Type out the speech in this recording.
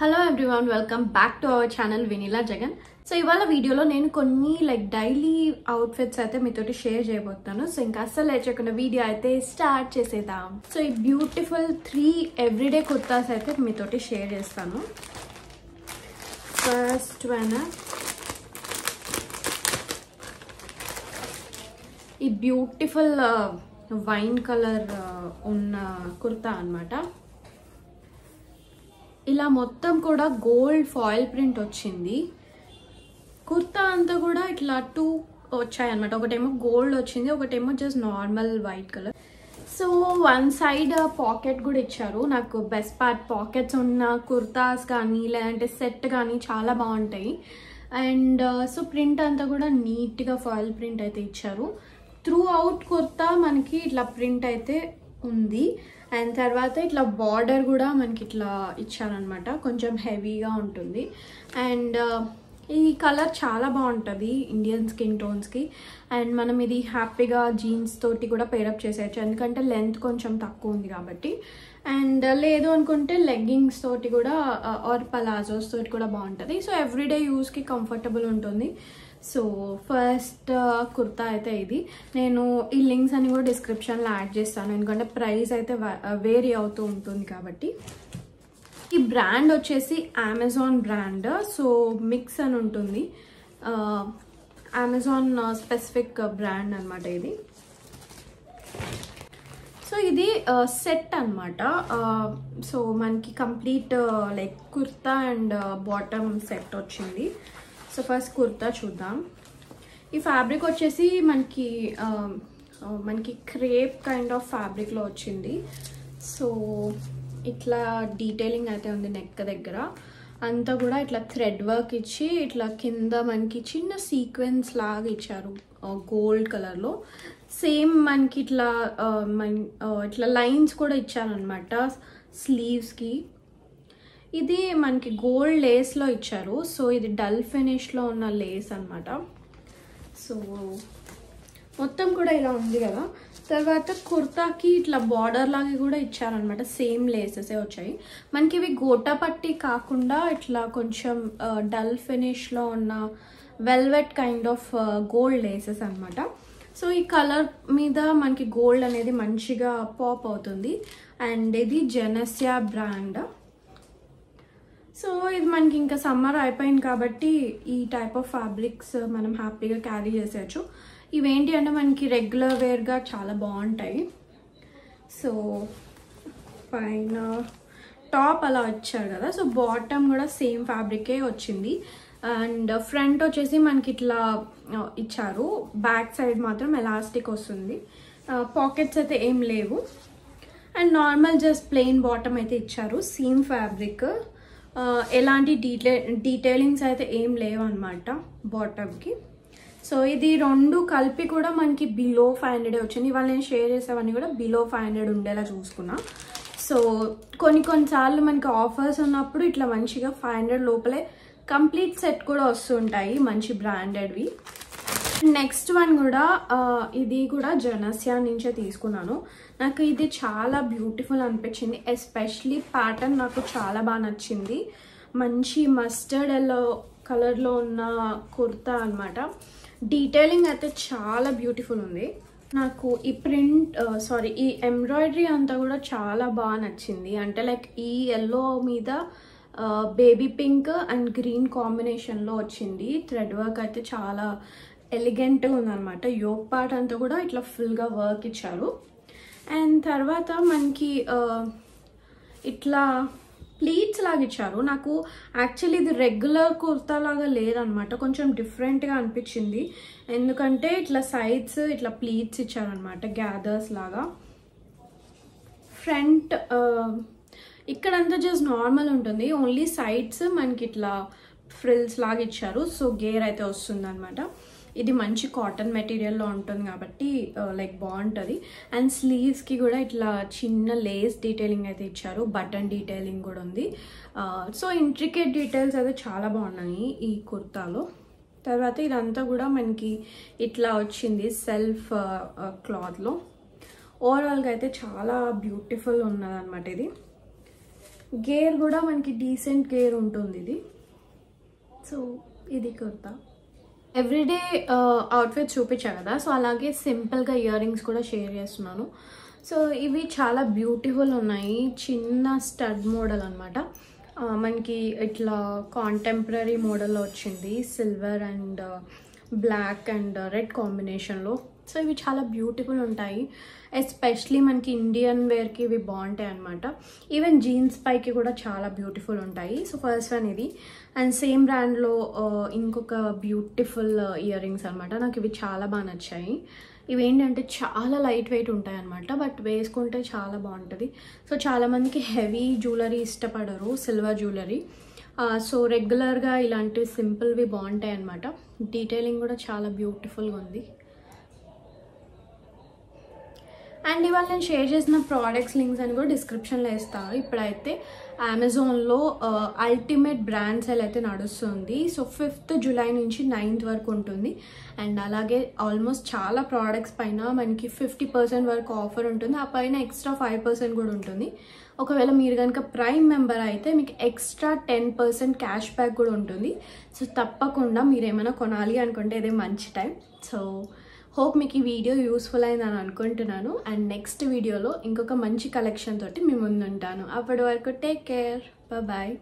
Hello everyone, welcome back to our channel Vinila Jagan. So ఇవాళ వీడియోలో నేను కొన్ని డైలీ అవుట్ఫిట్స్ అయితే మీతోటి షేర్ చేయబోతున్నాను. సో ఇంకా అస్సలు లేచకుండా వీడియో అయితే స్టార్ట్ చేసేద్దాం. సో ఈ బ్యూటిఫుల్ 3 ఎవ్రీడే కుర్తాస్ అయితే మీతోటి షేర్ చేస్తాను. ఫస్ట్ వన్ ఈ బ్యూటిఫుల్ వైన్ కలర్ ఉన్న కుర్తా అన్నమాట. ఇలా మొత్తం కూడా గోల్డ్ ఫాయిల్ ప్రింట్ వచ్చింది. కుర్తా అంతా కూడా ఇట్లా 2 వచ్చాయి అనమాట. ఒకటేమో గోల్డ్ వచ్చింది, ఒకటేమో just normal white colour. So one side pocket కూడా ఇచ్చారు. నాకు బెస్ట్ పార్ట్ పాకెట్స్ ఉన్న కుర్తాస్ కానీ లేదంటే సెట్ కానీ చాలా బాగుంటాయి. అండ్ సో ప్రింట్ అంతా కూడా నీట్గా ఫాయిల్ ప్రింట్ అయితే ఇచ్చారు. త్రూ అవుట్ కుర్తా మనకి ఇట్లా ప్రింట్ అయితే ఉంది. అండ్ తర్వాత ఇట్లా బార్డర్ కూడా మనకి ఇట్లా ఇచ్చారనమాట, కొంచెం హెవీగా ఉంటుంది. అండ్ ఈ కలర్ చాలా బాగుంటుంది ఇండియన్ స్కిన్ టోన్స్కి. అండ్ మనం ఇది హ్యాపీగా జీన్స్ తోటి కూడా పేరప్ చేసేయచ్చు, ఎందుకంటే లెంత్ కొంచెం తక్కువ ఉంది కాబట్టి. అండ్ లేదు అనుకుంటే లెగ్గింగ్స్ తోటి కూడా ఆర్ పలాజోస్ తోటి కూడా బాగుంటుంది. సో ఎవ్రీడే యూస్కి కంఫర్టబుల్ ఉంటుంది. సో ఫస్ట్ కుర్తా అయితే ఇది. నేను ఈ లింక్స్ అని కూడా డిస్క్రిప్షన్లో యాడ్ చేస్తాను, ఎందుకంటే ప్రైస్ అయితే వేరీ అవుతూ ఉంటుంది కాబట్టి. ఈ బ్రాండ్ వచ్చేసి అమెజాన్ బ్రాండ్. సో మిక్స్ అని ఉంటుంది, అమెజాన్ స్పెసిఫిక్ బ్రాండ్ అనమాట ఇది. సో ఇది సెట్ అనమాట. సో మనకి complete like kurta and bottom set వచ్చింది. సో ఫస్ట్ కుర్తా చూద్దాం. ఈ ఫ్యాబ్రిక్ వచ్చేసి మనకి క్రేప్ కైండ్ ఆఫ్ ఫ్యాబ్రిక్లో వచ్చింది. సో ఇట్లా డీటెయిలింగ్ అయితే ఉంది నెక్ దగ్గర అంతా కూడా. ఇట్లా థ్రెడ్ వర్క్ ఇచ్చి ఇట్లా కింద మనకి చిన్న సీక్వెన్స్ లాగా ఇచ్చారు గోల్డ్ కలర్లో. సేమ్ మనకి ఇట్లా లైన్స్ కూడా ఇచ్చారనమాట స్లీవ్స్కి. ఇది మనకి గోల్డ్ లేస్లో ఇచ్చారు. సో ఇది డల్ ఫినిష్లో ఉన్న లేస్ అనమాట. సో మొత్తం కూడా ఇలా ఉంది కదా. తర్వాత కుర్తాకి ఇట్లా బార్డర్ లాగా కూడా ఇచ్చారనమాట, సేమ్ లేసెసే వచ్చాయి మనకి. ఇవి గోటా పట్టి కాకుండా ఇట్లా కొంచెం డల్ ఫినిష్లో ఉన్న velvet kind of gold laces అనమాట. సో ఈ కలర్ మీద మనకి గోల్డ్ అనేది మంచిగా పాప్ అవుతుంది. అండ్ ఇది జెనసియా బ్రాండ్. సో ఇది మనకి ఇంకా సమ్మర్ అయిపోయింది కాబట్టి ఈ టైప్ ఆఫ్ ఫ్యాబ్రిక్స్ మనం హ్యాపీగా క్యారీ చేసేయచ్చు. ఇవేంటి అంటే మనకి రెగ్యులర్ వేర్గా చాలా బాగుంటాయి. సో పైన టాప్ అలా ఇచ్చారు కదా. సో బాటమ్ కూడా సేమ్ ఫ్యాబ్రికే వచ్చింది. అండ్ ఫ్రంట్ వచ్చేసి మనకి ఇట్లా ఇచ్చారు. బ్యాక్ సైడ్ మాత్రం ఎలాస్టిక్ వస్తుంది. పాకెట్స్ అయితే ఏం లేవు. And normal just plain bottom అయితే ఇచ్చారు. సేమ్ ఫ్యాబ్రిక్, ఎలాంటి డీటెయిలింగ్స్ అయితే ఏం లేవు అనమాట బాటమ్కి. సో ఇది రెండు కలిపి కూడా మనకి బిలో 500 వచ్చింది. ఇవాళ నేను షేర్ చేసేవన్నీ కూడా బిలో 500 ఉండేలా చూసుకున్నా. సో కొన్నిసార్లు మనకి ఆఫర్స్ ఉన్నప్పుడు ఇట్లా మంచిగా 500 లోపలే కంప్లీట్ సెట్ కూడా వస్తుంటాయి మంచి బ్రాండెడ్వి. నెక్స్ట్ వన్ కూడా ఇది కూడా జెనసియా నుంచే తీసుకున్నాను. నాకు ఇది చాలా బ్యూటిఫుల్ అనిపించింది. ఎస్పెషలీ ప్యాటర్న్ నాకు చాలా బాగా నచ్చింది. మంచి మస్టర్డ్ ఎల్లో కలర్లో ఉన్న కుర్తా అనమాట. డీటెయిలింగ్ అయితే చాలా బ్యూటిఫుల్ ఉంది. నాకు ఈ ప్రింట్ ఈ ఎంబ్రాయిడరీ అంతా కూడా చాలా బాగా నచ్చింది. అంటే లైక్ ఈ ఎల్లో మీద బేబీ పింక్ అండ్ గ్రీన్ కాంబినేషన్లో వచ్చింది. థ్రెడ్ వర్క్ అయితే చాలా ఎలిగెంట్గా ఉందన్నమాట. యోక్ పార్ట్ అంతా కూడా ఇట్లా ఫుల్గా వర్క్ ఇచ్చారు. అండ్ తర్వాత మనకి ఇట్లా ప్లీట్స్ లాగా ఇచ్చారు. నాకు యాక్చువల్లీ ఇది రెగ్యులర్ కుర్తా లాగా లేదనమాట, కొంచెం డిఫరెంట్గా అనిపించింది. ఎందుకంటే ఇట్లా సైడ్స్ ఇట్లా ప్లీట్స్ ఇచ్చారనమాట, గ్యాదర్స్ లాగా. ఫ్రంట్ ఇక్కడంతా జస్ట్ నార్మల్ ఉంటుంది, ఓన్లీ సైడ్స్ మనకి ఇట్లా ఫ్రిల్స్ లాగా ఇచ్చారు. సో గేర్ అయితే వస్తుంది అనమాట. ఇది మంచి కాటన్ మెటీరియల్లో ఉంటుంది కాబట్టి లైక్ బాగుంటుంది. అండ్ స్లీవ్స్కి కూడా ఇట్లా చిన్న లేస్ డీటెయిలింగ్ అయితే ఇచ్చారు, బటన్ డీటెయిలింగ్ కూడా ఉంది. సో ఇంట్రికేట్ డీటెయిల్స్ అయితే చాలా బాగున్నాయి ఈ కుర్తాలో. తర్వాత ఇదంతా కూడా మనకి ఇట్లా వచ్చింది సెల్ఫ్ క్లాత్లో. ఓవరాల్గా అయితే చాలా బ్యూటిఫుల్ ఉన్నదన్నమాట ఇది. గేర్ కూడా మనకి డీసెంట్ గేర్ ఉంటుంది ఇది. సో ఇది కుర్తా. ఎవ్రీడే అవుట్ఫిట్ చూపించా కదా, సో అలాగే సింపుల్గా ఇయర్ రింగ్స్ కూడా షేర్ చేస్తున్నాను. సో ఇవి చాలా బ్యూటిఫుల్ ఉన్నాయి, చిన్న స్టడ్ మోడల్ అనమాట. మనకి ఇట్లా కాంటెంపరీ మోడల్లో వచ్చింది, silver and black and red కాంబినేషన్లో. సో ఇవి చాలా బ్యూటిఫుల్ ఉంటాయి, ఎస్పెషలీ మనకి ఇండియన్ వేర్కి ఇవి బాగుంటాయి అనమాట. ఈవెన్ జీన్స్ పైకి కూడా చాలా బ్యూటిఫుల్ ఉంటాయి. సో ఫస్ట్ వన్ ఇది. అండ్ సేమ్ బ్రాండ్లో ఇంకొక బ్యూటిఫుల్ ఇయర్ రింగ్స్ అనమాట. నాకు ఇవి చాలా బాగా నచ్చాయి. ఇవి ఏంటంటే చాలా లైట్ వెయిట్ ఉంటాయి అనమాట, బట్ వేసుకుంటే చాలా బాగుంటుంది. సో చాలామందికి హెవీ జ్యువెలరీ ఇష్టపడరు, సిల్వర్ జ్యువెలరీ. సో రెగ్యులర్గా ఇలాంటివి సింపుల్వి బాగుంటాయి అనమాట. డీటెయిలింగ్ కూడా చాలా బ్యూటిఫుల్గా ఉంది. అండ్ ఇవాళ నేను షేర్ చేసిన ప్రోడక్ట్స్ లింక్స్ అని కూడా డిస్క్రిప్షన్లో ఇస్తాను. ఇప్పుడైతే అమెజాన్లో అల్టిమేట్ బ్రాండ్ సేల్ అయితే నడుస్తుంది. సో 5th జూలై నుంచి 9th వరకు ఉంటుంది. అండ్ అలాగే ఆల్మోస్ట్ చాలా ప్రోడక్ట్స్ పైన మనకి 50% వరకు ఆఫర్ ఉంటుంది. ఆ పైన ఎక్స్ట్రా 5% కూడా ఉంటుంది. ఒకవేళ మీరు కనుక ప్రైమ్ మెంబర్ అయితే మీకు ఎక్స్ట్రా 10% క్యాష్ బ్యాక్ కూడా ఉంటుంది. సో తప్పకుండా మీరు ఏమైనా కొనాలి అనుకుంటే ఇదే మంచి టైం. సో హోప్ మీకు ఈ వీడియో యూస్ఫుల్ అయిందని అనుకుంటున్నాను. అండ్ నెక్స్ట్ వీడియోలో ఇంకొక మంచి కలెక్షన్ తోటి మీ ముందు ఉంటాను. అప్పటి వరకు టేక్ కేర్, బాయ్.